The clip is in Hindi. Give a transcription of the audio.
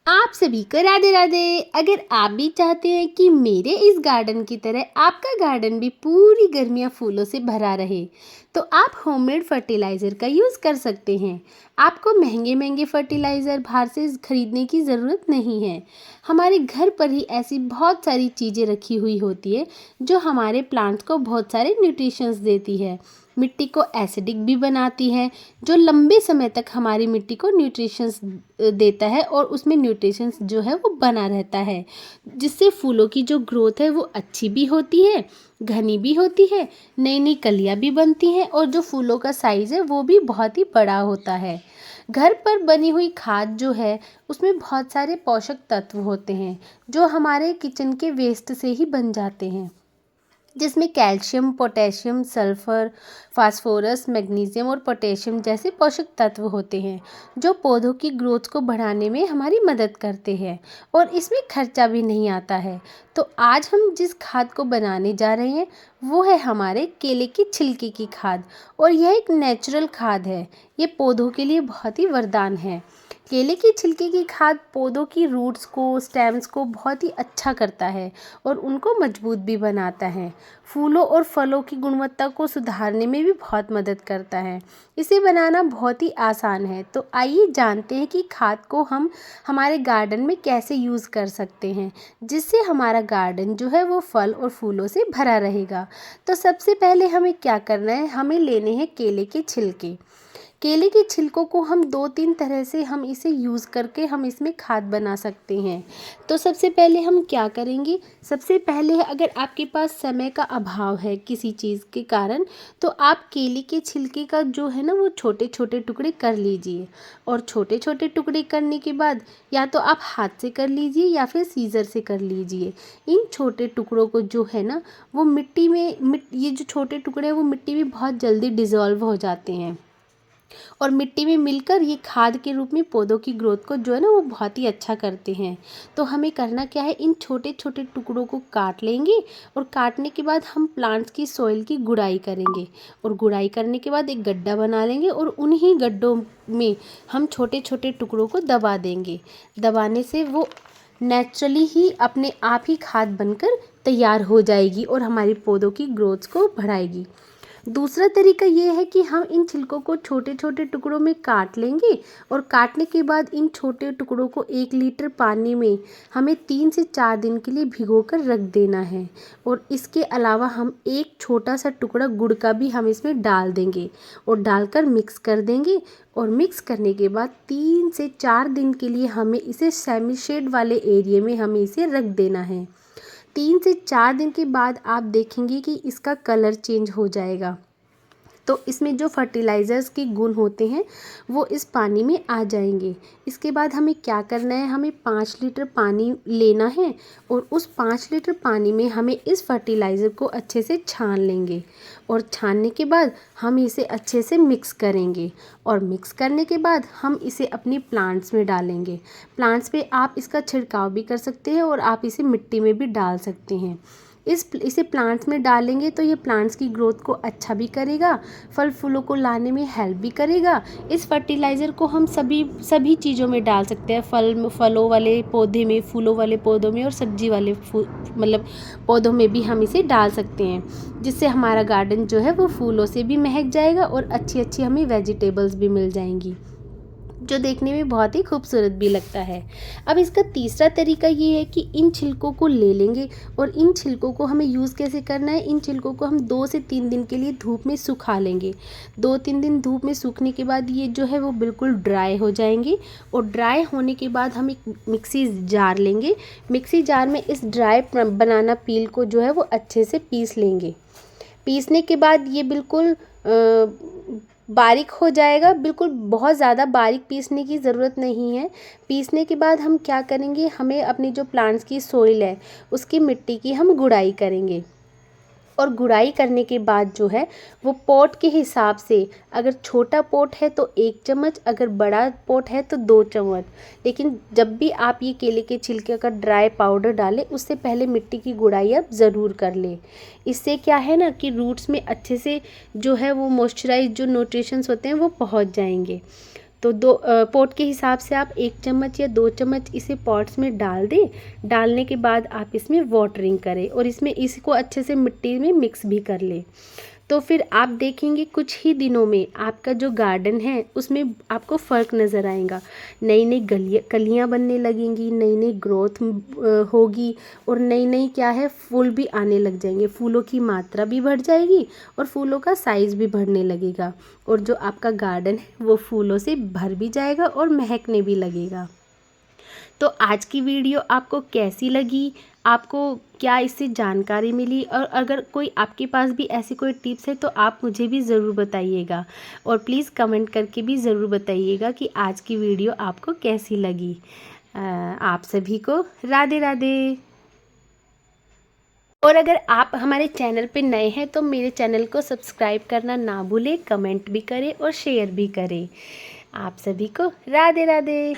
आप सभी को राधे राधे। अगर आप भी चाहते हैं कि मेरे इस गार्डन की तरह आपका गार्डन भी पूरी गर्मियाँ फूलों से भरा रहे, तो आप होममेड फर्टिलाइज़र का यूज़ कर सकते हैं। आपको महंगे महंगे फर्टिलाइज़र बाहर से खरीदने की ज़रूरत नहीं है। हमारे घर पर ही ऐसी बहुत सारी चीज़ें रखी हुई होती है जो हमारे प्लांट्स को बहुत सारे न्यूट्रिशंस देती है, मिट्टी को एसिडिक भी बनाती है, जो लंबे समय तक हमारी मिट्टी को न्यूट्रिशंस देता है और उसमें न्यूट्रिशंस जो है वो बना रहता है, जिससे फूलों की जो ग्रोथ है वो अच्छी भी होती है, घनी भी होती है, नई नई कलियाँ भी बनती हैं और जो फूलों का साइज़ है वो भी बहुत ही बड़ा होता है। घर पर बनी हुई खाद जो है उसमें बहुत सारे पोषक तत्व होते हैं जो हमारे किचन के वेस्ट से ही बन जाते हैं, जिसमें calcium, potassium, sulphur, phosphorus, magnesium और पोटेशियम जैसे पोषक तत्व होते हैं जो पौधों की ग्रोथ को बढ़ाने में हमारी मदद करते हैं और इसमें खर्चा भी नहीं आता है। तो आज हम जिस खाद को बनाने जा रहे हैं वो है हमारे केले की छिलके की खाद, और यह एक नेचुरल खाद है। ये पौधों के लिए बहुत ही वरदान है। केले की छिलके की खाद पौधों की रूट्स को, स्टेम्स को बहुत ही अच्छा करता है और उनको मजबूत भी बनाता है। फूलों और फलों की गुणवत्ता को सुधारने में भी बहुत मदद करता है। इसे बनाना बहुत ही आसान है। तो आइए जानते हैं कि खाद को हम हमारे गार्डन में कैसे यूज़ कर सकते हैं, जिससे हमारा गार्डन जो है वो फल और फूलों से भरा रहेगा। तो सबसे पहले हमें क्या करना है, हमें लेने हैं केले के छिलके। केले के छिलकों को हम 2-3 तरह से हम इसे यूज़ करके हम इसमें खाद बना सकते हैं। तो सबसे पहले हम क्या करेंगे, सबसे पहले अगर आपके पास समय का अभाव है किसी चीज़ के कारण, तो आप केले के छिलके का जो है ना वो छोटे छोटे टुकड़े कर लीजिए। और छोटे छोटे टुकड़े करने के बाद या तो आप हाथ से कर लीजिए या फिर सीज़र से कर लीजिए। इन छोटे टुकड़ों को जो है ना वो मिट्टी में ये जो छोटे टुकड़े हैं वो मिट्टी में बहुत जल्दी डिज़ोल्व हो जाते हैं और मिट्टी में मिलकर ये खाद के रूप में पौधों की ग्रोथ को जो है ना वो बहुत ही अच्छा करते हैं। तो हमें करना क्या है, इन छोटे छोटे टुकड़ों को काट लेंगे और काटने के बाद हम प्लांट्स की सॉइल की गुड़ाई करेंगे और गुड़ाई करने के बाद एक गड्ढा बना लेंगे और उन्हीं गड्ढों में हम छोटे छोटे टुकड़ों को दबा देंगे। दबाने से वो नेचुरली ही अपने आप ही खाद बनकर तैयार हो जाएगी और हमारी पौधों की ग्रोथ को बढ़ाएगी। दूसरा तरीका ये है कि हम इन छिलकों को छोटे छोटे टुकड़ों में काट लेंगे और काटने के बाद इन छोटे टुकड़ों को 1 लीटर पानी में हमें 3 से 4 दिन के लिए भिगोकर रख देना है। और इसके अलावा हम एक छोटा सा टुकड़ा गुड़ का भी हम इसमें डाल देंगे और डालकर मिक्स कर देंगे। और मिक्स करने के बाद 3 से 4 दिन के लिए हमें इसे सेमी शेड वाले एरिया में हमें इसे रख देना है। 3 से 4 दिन के बाद आप देखेंगे कि इसका कलर चेंज हो जाएगा। तो इसमें जो फर्टिलाइज़र्स के गुण होते हैं वो इस पानी में आ जाएंगे। इसके बाद हमें क्या करना है, हमें 5 लीटर पानी लेना है और उस 5 लीटर पानी में हमें इस फर्टिलाइज़र को अच्छे से छान लेंगे और छानने के बाद हम इसे अच्छे से मिक्स करेंगे। और मिक्स करने के बाद हम इसे अपनी प्लांट्स में डालेंगे। प्लांट्स पे आप इसका छिड़काव भी कर सकते हैं और आप इसे मिट्टी में भी डाल सकते हैं। इसे प्लांट्स में डालेंगे तो ये प्लांट्स की ग्रोथ को अच्छा भी करेगा, फल फूलों को लाने में हेल्प भी करेगा। इस फर्टिलाइज़र को हम सभी चीज़ों में डाल सकते हैं, फलों वाले पौधे में, फूलों वाले पौधों में और सब्जी वाले मतलब पौधों में भी हम इसे डाल सकते हैं, जिससे हमारा गार्डन जो है वो फूलों से भी महक जाएगा और अच्छी अच्छी हमें वेजिटेबल्स भी मिल जाएंगी, जो देखने में बहुत ही खूबसूरत भी लगता है। अब इसका तीसरा तरीका ये है कि इन छिलकों को ले लेंगे और इन छिलकों को हमें यूज़ कैसे करना है, इन छिलकों को हम 2 से 3 दिन के लिए धूप में सुखा लेंगे। 2-3 दिन धूप में सूखने के बाद ये जो है वो बिल्कुल ड्राई हो जाएंगे और ड्राई होने के बाद हम एक मिक्सी जार लेंगे। मिक्सी जार में इस ड्राई बनाना पील को जो है वो अच्छे से पीस लेंगे। पीसने के बाद ये बिल्कुल बारीक हो जाएगा। बिल्कुल बहुत ज़्यादा बारीक पीसने की ज़रूरत नहीं है। पीसने के बाद हम क्या करेंगे, हमें अपनी जो प्लांट्स की सॉइल है उसकी मिट्टी की हम गुड़ाई करेंगे और गुड़ाई करने के बाद जो है वो पॉट के हिसाब से, अगर छोटा पॉट है तो 1 चम्मच, अगर बड़ा पॉट है तो 2 चम्मच। लेकिन जब भी आप ये केले के छिलके का ड्राई पाउडर डालें उससे पहले मिट्टी की गुड़ाई आप ज़रूर कर लें। इससे क्या है ना कि रूट्स में अच्छे से जो है वो मॉइस्चराइज जो न्यूट्रिशंस होते हैं वो पहुंच जाएंगे। तो दो पॉट के हिसाब से आप 1 चम्मच या 2 चम्मच इसे पॉट्स में डाल दें। डालने के बाद आप इसमें वाटरिंग करें और इसमें इसको अच्छे से मिट्टी में मिक्स भी कर लें। तो फिर आप देखेंगे कुछ ही दिनों में आपका जो गार्डन है उसमें आपको फ़र्क नज़र आएगा। नई नई कलियाँ बनने लगेंगी, नई नई ग्रोथ होगी और नई नई क्या है, फूल भी आने लग जाएंगे। फूलों की मात्रा भी बढ़ जाएगी और फूलों का साइज़ भी बढ़ने लगेगा और जो आपका गार्डन है वो फूलों से भर भी जाएगा और महकने भी लगेगा। तो आज की वीडियो आपको कैसी लगी, आपको क्या इससे जानकारी मिली, और अगर कोई आपके पास भी ऐसी कोई टिप्स है तो आप मुझे भी ज़रूर बताइएगा और प्लीज़ कमेंट करके भी ज़रूर बताइएगा कि आज की वीडियो आपको कैसी लगी। आप सभी को राधे राधे। और अगर आप हमारे चैनल पे नए हैं तो मेरे चैनल को सब्सक्राइब करना ना भूलें, कमेंट भी करें और शेयर भी करें। आप सभी को राधे राधे।